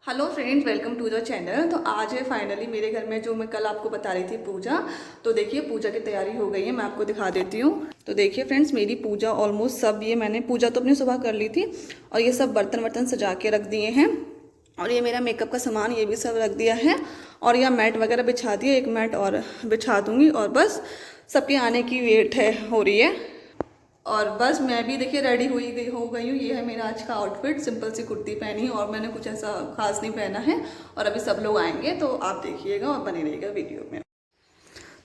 Hello friends, welcome to the channel. तो आज है फाइनली मेरे घर में जो मैं कल आपको बता रही थी पूजा। तो देखिए पूजा की तैयारी हो गई है, मैं आपको दिखा देती हूँ। तो देखिए फ्रेंड्स, मेरी पूजा ऑलमोस्ट सब, ये मैंने पूजा तो अपनी सुबह कर ली थी और ये सब बर्तन वर्तन सजा के रख दिए हैं। और ये मेरा मेकअप का सामान ये भी सब रख दिया है और यह मैट वगैरह बिछा दिया, एक मैट और बिछा दूंगी और बस सबके आने की वेट है हो रही है। और बस मैं भी देखिए रेडी हो गई हूँ। ये है मेरा आज का आउटफिट, सिंपल सी कुर्ती पहनी है और मैंने कुछ ऐसा खास नहीं पहना है। और अभी सब लोग आएंगे तो आप देखिएगा और बने रहिएगा वीडियो में।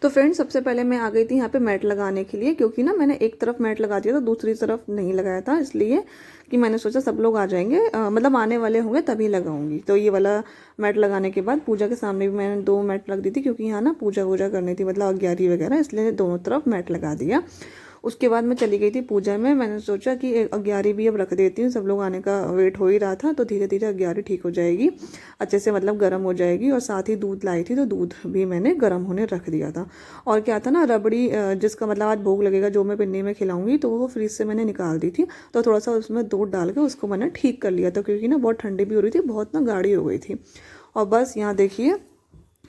तो फ्रेंड्स, सबसे पहले मैं आ गई थी यहाँ पे मैट लगाने के लिए, क्योंकि ना मैंने एक तरफ मैट लगा दिया था, दूसरी तरफ नहीं लगाया था, इसलिए कि मैंने सोचा सब लोग आ जाएंगे, मतलब आने वाले होंगे तभी लगाऊंगी। तो ये वाला मैट लगाने के बाद पूजा के सामने भी मैंने 2 मैट लग दी थी, क्योंकि यहाँ ना पूजा वूजा करनी थी, मतलब अग्यारी वगैरह, इसलिए दोनों तरफ मैट लगा दिया। उसके बाद मैं चली गई थी पूजा में। मैंने सोचा कि अग्यारी भी अब रख देती हूँ, सब लोग आने का वेट हो ही रहा था, तो धीरे धीरे अग्यारी ठीक हो जाएगी, अच्छे से मतलब गर्म हो जाएगी। और साथ ही दूध लाई थी तो दूध भी मैंने गर्म होने रख दिया था। और क्या था ना, रबड़ी जिसका मतलब आज भोग लगेगा, जो मैं पिन्नी में खिलाऊंगी, तो वो फ्रिज से मैंने निकाल दी थी। तो थोड़ा सा उसमें दूध डाल के उसको मैंने ठीक कर लिया था, क्योंकि ना बहुत ठंडी भी हो रही थी, बहुत ना गाढ़ी हो गई थी। और बस यहाँ देखिए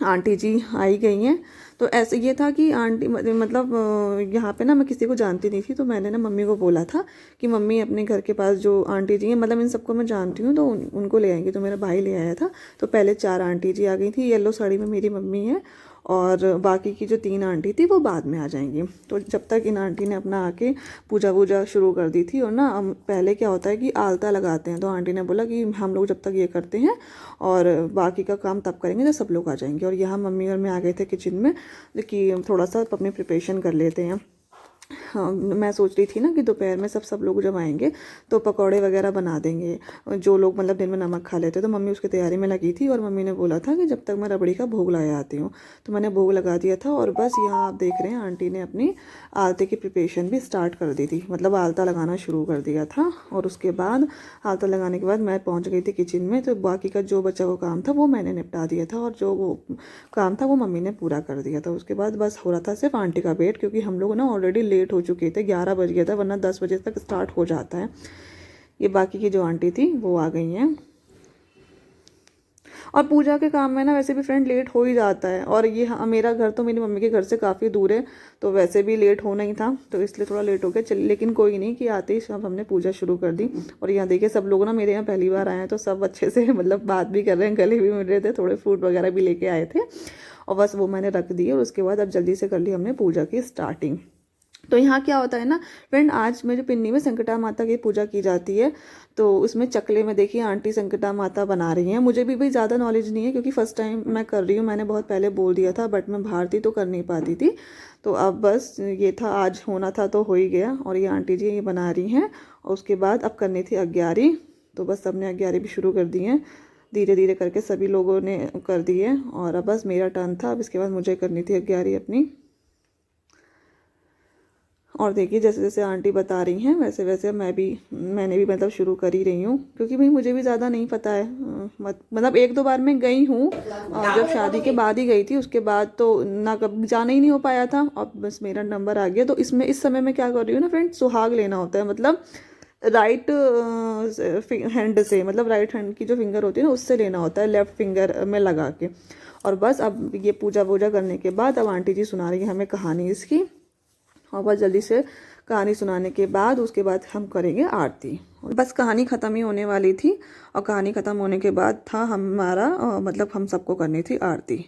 आंटी जी आई गई हैं। तो ऐसे ये था कि आंटी मतलब यहाँ पे ना मैं किसी को जानती नहीं थी, तो मैंने ना मम्मी को बोला था कि मम्मी अपने घर के पास जो आंटी जी हैं, मतलब इन सबको मैं जानती हूँ, तो उनको ले आएंगी। तो मेरा भाई ले आया था। तो पहले 4 आंटी जी आ गई थी, येलो साड़ी में मेरी मम्मी है, और बाकी की जो 3 आंटी थी वो बाद में आ जाएंगी। तो जब तक इन आंटी ने अपना आके पूजा वूजा शुरू कर दी थी। और ना पहले क्या होता है कि आलता लगाते हैं, तो आंटी ने बोला कि हम लोग जब तक ये करते हैं और बाकी का काम तब करेंगे जब सब लोग आ जाएंगे। और यहाँ मम्मी और मैं आ गए थे किचन में कि थोड़ा सा अपनी प्रिपरेशन कर लेते हैं। हाँ, मैं सोच रही थी ना कि दोपहर में सब लोग जब आएंगे तो पकौड़े वगैरह बना देंगे, जो लोग मतलब दिन में नमक खा लेते हैं। तो मम्मी उसकी तैयारी में लगी थी और मम्मी ने बोला था कि जब तक मैं रबड़ी का भोग लगा आती हूँ। तो मैंने भोग लगा दिया था। और बस यहाँ आप देख रहे हैं आंटी ने अपनी आलते की प्रिपरेशन भी स्टार्ट कर दी थी, मतलब आलता लगाना शुरू कर दिया था। और उसके बाद आलता लगाने के बाद मैं पहुँच गई थी किचन में। तो बाकी का जो बचा हुआ काम था वो मैंने निपटा दिया था, और जो वो काम था वो मम्मी ने पूरा कर दिया था। उसके बाद बस हो रहा था सिर्फ आंटी का वेट, क्योंकि हम लोग ना ऑलरेडी लेट हो चुके थे, 11 बज गया था, वरना 10 बजे तक स्टार्ट हो जाता है। ये बाकी की जो आंटी थी वो आ गई हैं। और पूजा के काम में ना वैसे भी फ्रेंड लेट हो ही जाता है। और ये हाँ, मेरा घर तो मेरी मम्मी के घर से काफ़ी दूर है, तो वैसे भी लेट होना ही था, तो इसलिए थोड़ा लेट हो गया। चल लेकिन कोई नहीं, कि आते ही सब हमने पूजा शुरू कर दी। और यहाँ देखिए सब लोग ना मेरे यहाँ पहली बार आए हैं, तो सब अच्छे से मतलब बात भी कर रहे हैं, गले भी मिल रहे थे, थोड़े फ्रूट वगैरह भी लेके आए थे। और बस वो मैंने रख दिए। और उसके बाद अब जल्दी से कर ली हमने पूजा की स्टार्टिंग। तो यहाँ क्या होता है ना फ्रेंड, आज मेरे पिन्नी में संकटा माता की पूजा की जाती है। तो उसमें चकले में देखिए आंटी संकटा माता बना रही हैं। मुझे भी भाई ज़्यादा नॉलेज नहीं है, क्योंकि फर्स्ट टाइम मैं कर रही हूँ, मैंने बहुत पहले बोल दिया था, बट मैं बाहर थी तो कर नहीं पाती थी। तो अब बस ये था, आज होना था तो हो ही गया। और ये आंटी जी ये बना रही हैं। और उसके बाद अब करनी थी अग्यारी। तो बस सबने अग्यारी भी शुरू कर दी है, धीरे धीरे करके सभी लोगों ने कर दी है। और अब बस मेरा टर्न था, अब इसके बाद मुझे करनी थी अग्यारी अपनी। और देखिए जैसे जैसे आंटी बता रही हैं वैसे वैसे मैंने भी मतलब शुरू कर ही रही हूँ, क्योंकि भाई मुझे भी ज़्यादा नहीं पता है। मतलब 1-2 बार मैं गई हूँ, और जब शादी के बाद ही गई थी, उसके बाद तो ना कभी जाना ही नहीं हो पाया था। और बस मेरा नंबर आ गया। तो इसमें इस समय मैं क्या कर रही हूँ ना फ्रेंड, सुहाग लेना होता है, मतलब राइट हैंड से, मतलब राइट हैंड की जो फिंगर होती है ना उससे लेना होता है, लेफ्ट फिंगर में लगा के। और बस अब ये पूजा वूजा करने के बाद अब आंटी जी सुना रही है हमें कहानी इसकी। और बस जल्दी से कहानी सुनाने के बाद उसके बाद हम करेंगे आरती। और बस कहानी ख़त्म ही होने वाली थी। और कहानी ख़त्म होने के बाद था हमारा मतलब हम सबको करनी थी आरती।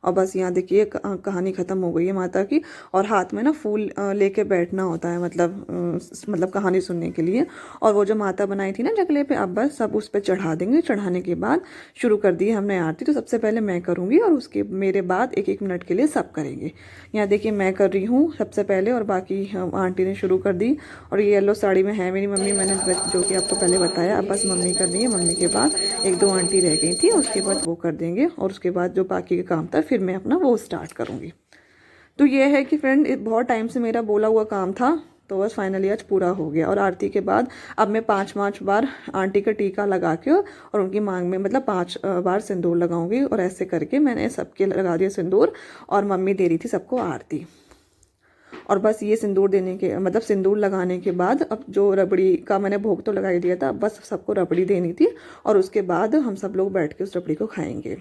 और बस यहाँ देखिए कहानी ख़त्म हो गई है माता की। और हाथ में ना फूल लेके बैठना होता है, मतलब कहानी सुनने के लिए। और वो जो माता बनाई थी ना चकले पे, अब बस सब उस पर चढ़ा देंगे। चढ़ाने के बाद शुरू कर दी हमने आरती। तो सबसे पहले मैं करूँगी और उसके मेरे बाद 1-1 मिनट के लिए सब करेंगे। यहाँ देखिए मैं कर रही हूँ सबसे पहले, और बाकी आंटी ने शुरू कर दी। और ये येलो साड़ी में है मेरी मम्मी, मैंने जो कि आपको पहले बताया। अब बस मम्मी कर रही है, मम्मी के बाद 1-2 आंटी रह गई थी, उसके बाद वो कर देंगे। और उसके बाद जो बाकी का काम था फिर मैं अपना वो स्टार्ट करूँगी। तो ये है कि फ्रेंड बहुत टाइम से मेरा बोला हुआ काम था, तो बस फाइनली आज पूरा हो गया। और आरती के बाद अब मैं 5-5 बार आंटी का टीका लगा के और उनकी मांग में मतलब 5 बार सिंदूर लगाऊंगी। और ऐसे करके मैंने सबके लगा दिया सिंदूर, और मम्मी दे रही थी सबको आरती। और बस ये सिंदूर देने के मतलब सिंदूर लगाने के बाद अब जो रबड़ी का मैंने भोग तो लगा ही दिया था, बस सबको रबड़ी देनी थी और उसके बाद हम सब लोग बैठ के उस रबड़ी को खाएंगे।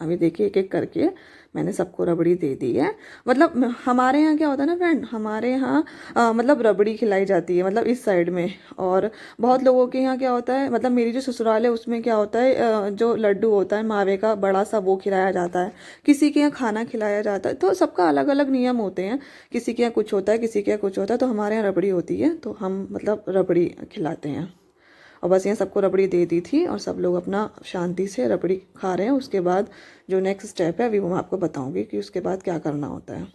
अभी देखिए एक एक करके मैंने सबको रबड़ी दे दी है। मतलब हमारे यहाँ क्या होता है ना फ्रेंड, हमारे यहाँ मतलब रबड़ी खिलाई जाती है मतलब इस साइड में, और बहुत लोगों के यहाँ क्या होता है, मतलब मेरी जो ससुराल है उसमें क्या होता है जो लड्डू होता है मावे का बड़ा सा वो खिलाया जाता है, किसी के यहाँ खाना खिलाया जाता है, तो सबका अलग अलग नियम होते हैं, किसी के यहाँ कुछ होता है किसी के यहाँ कुछ होता है। तो हमारे यहाँ रबड़ी होती है तो हम मतलब रबड़ी खिलाते हैं। और बस यहाँ सबको रबड़ी दे दी थी और सब लोग अपना शांति से रबड़ी खा रहे हैं। उसके बाद जो नेक्स्ट स्टेप है अभी वो मैं आपको बताऊंगी कि उसके बाद क्या करना होता है।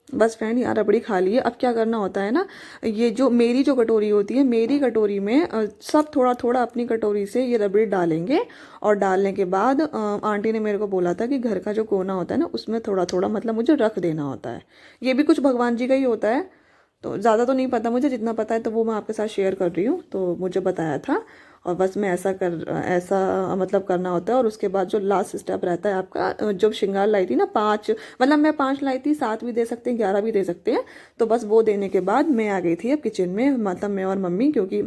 बस फ्रेंड यहाँ रबड़ी खा ली है। अब क्या करना होता है ना, ये जो मेरी जो कटोरी होती है, मेरी कटोरी में सब थोड़ा थोड़ा अपनी कटोरी से ये रबड़ी डालेंगे। और डालने के बाद आंटी ने मेरे को बोला था कि घर का जो कोना होता है ना उसमें थोड़ा थोड़ा मतलब मुझे रख देना होता है। ये भी कुछ भगवान जी का ही होता है, तो ज़्यादा तो नहीं पता मुझे, जितना पता है तो वो मैं आपके साथ शेयर कर रही हूँ, तो मुझे बताया था। और बस मैं ऐसा मतलब करना होता है। और उसके बाद जो लास्ट स्टेप रहता है आपका, जो श्रृंगार लाई थी ना 5, मतलब मैं 5 लाई थी, 7 भी दे सकते हैं 11 भी दे सकते हैं। तो बस वो देने के बाद मैं आ गई थी अब किचन में, मतलब मैं और मम्मी, क्योंकि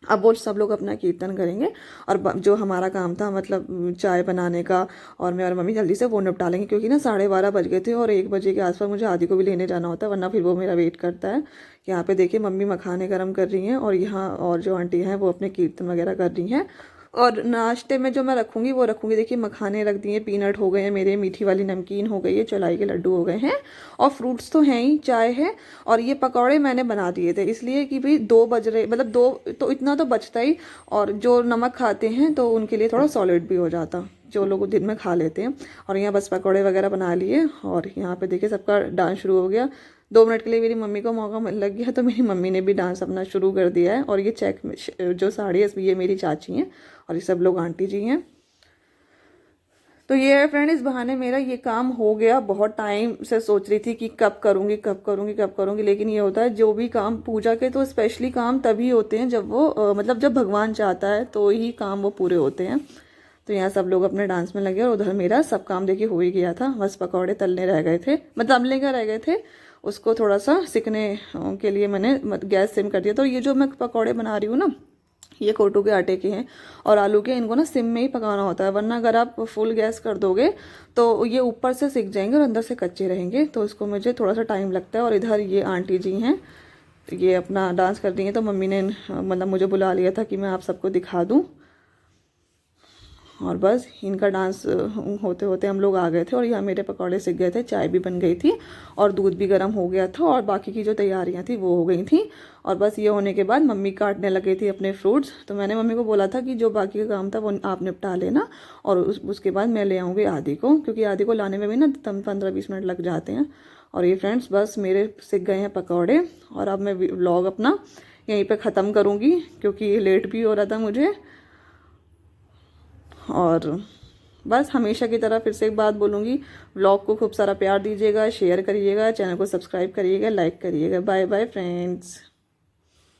अब वो सब लोग अपना कीर्तन करेंगे और जो हमारा काम था मतलब चाय बनाने का, और मैं और मम्मी जल्दी से वो निपटा लेंगे, क्योंकि ना 12:30 बज गए थे और 1 बजे के आसपास मुझे आदि को भी लेने जाना होता है, वरना फिर वो मेरा वेट करता है। यहाँ पे देखिए मम्मी मखाने गरम कर रही हैं और यहाँ और जो आंटी हैं वो अपने कीर्तन वगैरह कर रही हैं। और नाश्ते में जो मैं रखूँगी वो रखूँगी, देखिए मखाने रख दिए, पीनट हो गए हैं मेरे, मीठी वाली नमकीन हो गई है, चौलाई के लड्डू हो गए हैं, और फ्रूट्स तो हैं ही, चाय है। और ये पकौड़े मैंने बना दिए थे इसलिए कि भाई 2 बज रहे, मतलब 2 तो इतना तो बचता ही, और जो नमक खाते हैं तो उनके लिए थोड़ा सॉलिड भी हो जाता, जो लोग दिन में खा लेते हैं। और यहाँ बस पकौड़े वगैरह बना लिए और यहाँ पे देखिए सबका डांस शुरू हो गया। 2 मिनट के लिए मेरी मम्मी को मौका लग गया तो मेरी मम्मी ने भी डांस अपना शुरू कर दिया है। और ये चेक जो साड़ी है ये मेरी चाची हैं और ये सब लोग आंटी जी हैं। तो ये है फ्रेंड, इस बहाने मेरा ये काम हो गया। बहुत टाइम से सोच रही थी कि कब करूँगी कब करूँगी कब करूँगी, लेकिन ये होता है जो भी काम पूजा के तो स्पेशली काम तभी होते हैं जब वो मतलब जब भगवान चाहता है तो ही काम वो पूरे होते हैं। तो यहाँ सब लोग अपने डांस में लगे और उधर मेरा सब काम देखिए हो ही गया था, बस पकौड़े तलने रह गए थे, मतलब तलने का रह गए थे, उसको थोड़ा सा सिकने के लिए मैंने गैस सिम कर दिया। तो ये जो मैं पकौड़े बना रही हूँ ना, ये कोटू के आटे के हैं और आलू के, इनको ना सिम में ही पकाना होता है, वरना अगर आप फुल गैस कर दोगे तो ये ऊपर से सिक जाएंगे और अंदर से कच्चे रहेंगे, तो इसको मुझे थोड़ा सा टाइम लगता है। और इधर ये आंटी जी हैं, ये अपना डांस कर रही हैं, तो मम्मी ने मतलब मुझे बुला लिया था कि मैं आप सबको दिखा दूँ। और बस इनका डांस होते होते हम लोग आ गए थे और यहाँ मेरे पकौड़े सिक गए थे, चाय भी बन गई थी और दूध भी गर्म हो गया था और बाकी की जो तैयारियाँ थी वो हो गई थी। और बस ये होने के बाद मम्मी काटने लगे थी अपने फ्रूट्स, तो मैंने मम्मी को बोला था कि जो बाकी का काम था वो आप निपटा लेना और उसके बाद मैं ले आऊँगी आदि को, क्योंकि आदि को लाने में भी ना 15-20 मिनट लग जाते हैं। और ये फ्रेंड्स बस मेरे सिक गए हैं पकौड़े और अब मैं व्लॉग अपना यहीं पर ख़त्म करूँगी क्योंकि लेट भी हो रहा था मुझे। और बस हमेशा की तरह फिर से एक बात बोलूँगी, व्लॉग को खूब सारा प्यार दीजिएगा, शेयर करिएगा, चैनल को सब्सक्राइब करिएगा, लाइक करिएगा। Bye bye friends.